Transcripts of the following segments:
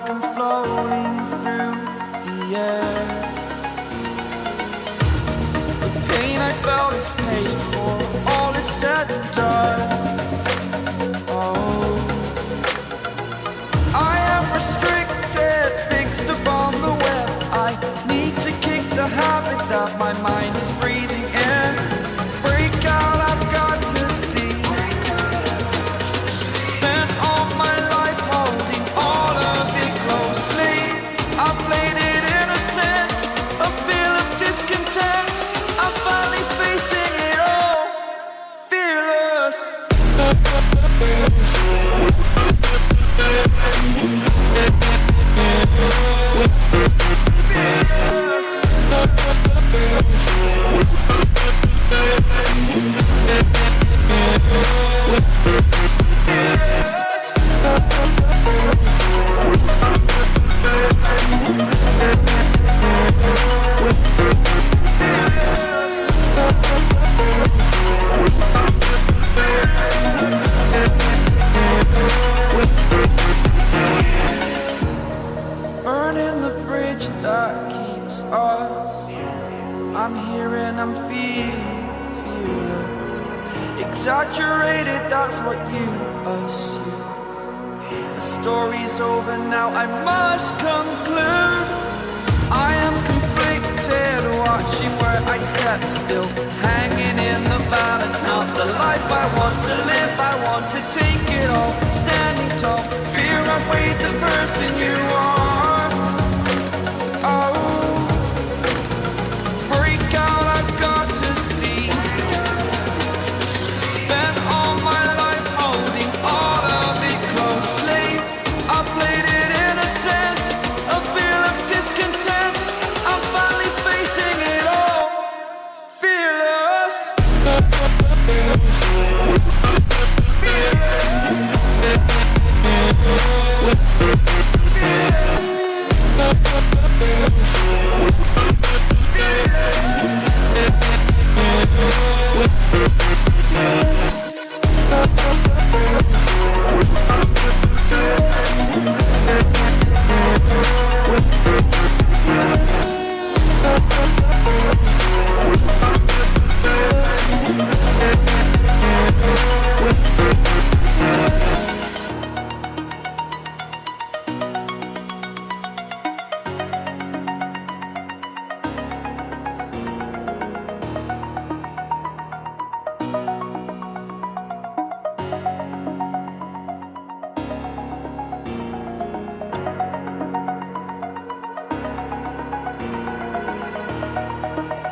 like I'm floating through the air. The pain I felt is paid for, all is said and done. Oh, I am restricted, fixed upon the web. I need to kick the habit that my mind is breathing in. Break out, I've got to see. Spent all my life holding all of it closely. I played it innocent, a feel of discontent. I'm finally facing it all, fearless. Burning the bridge that keeps us. I'm here and I'm feeling fearless. Exaggerated, that's what you assume. The story's over now, I must conclude. I am conflicted, watching where I step still, hanging in the balance. Not the life I want to live, I want to take it all. Standing tall, fear outweighed the person you are. Oh, break out, I've got to see. Spent all my life holding all of it closely. I played it innocent, a feel of discontent. I'm finally facing it all, fearless.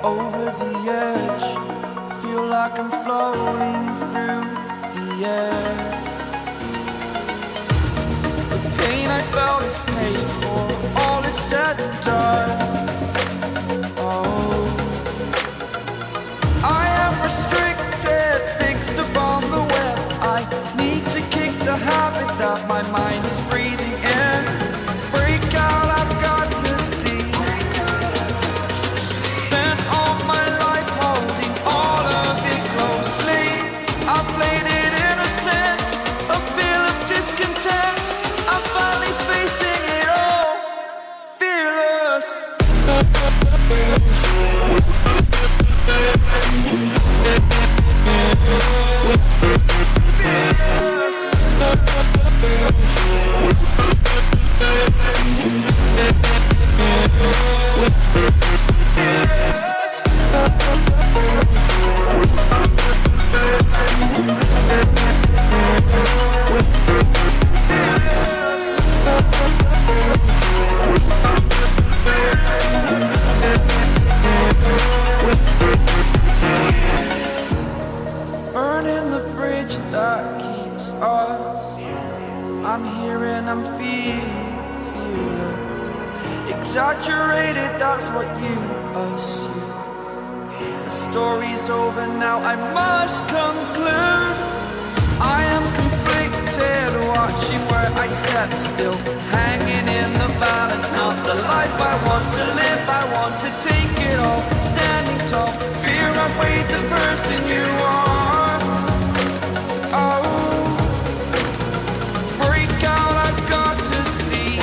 Over the edge, feel like I'm floating through the air. The pain I felt is paid for, all is said and done. Oh, I am restricted, fixed upon the web. I need to kick the habit that my mind is breathing in. Break out, I've got to see. Spent all my life holding all of it closely. I played it innocent, a feel of discontent. I'm finally facing it all, fearless. Burning the bridge that keeps us. I'm here and I'm feeling fearless. Exaggerated, that's what you assume. The story's over now, I must conclude. I am conflicted, watching where I step still, hanging in the balance. Not the life I want to live, I want to take it all. Standing tall, fear outweighed the person you are. Oh, break out, I've got to see.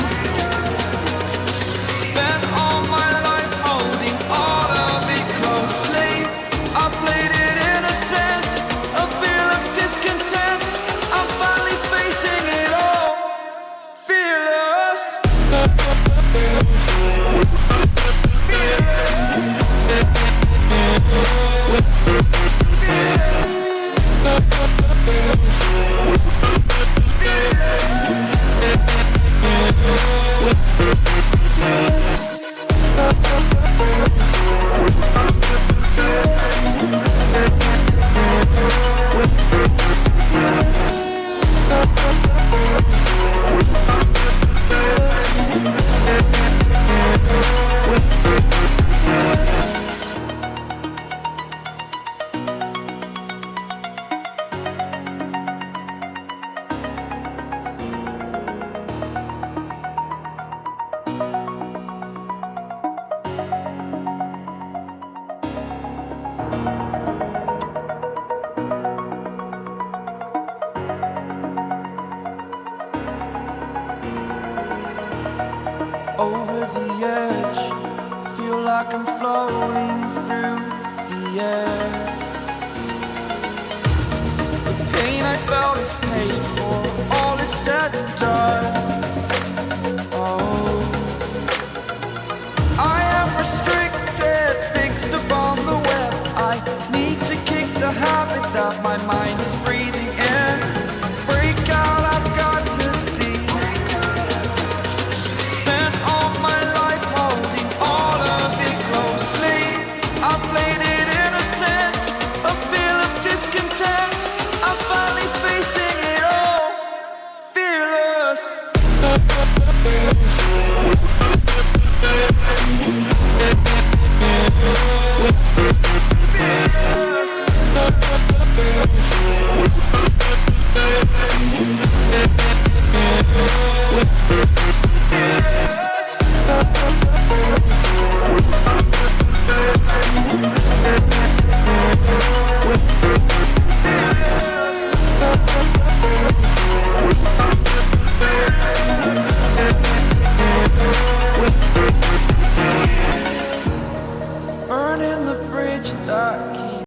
floating through the air. The pain I felt is paid for, all is said and done. Oh, I am restricted, fixed upon the web. I need to kick the habit that my mind is breathing in. Break out, I've got to see. Spent all my life holding all of it closely. I played it innocent, a feel of discontent. I'm finally facing it all, fearless. Fearless.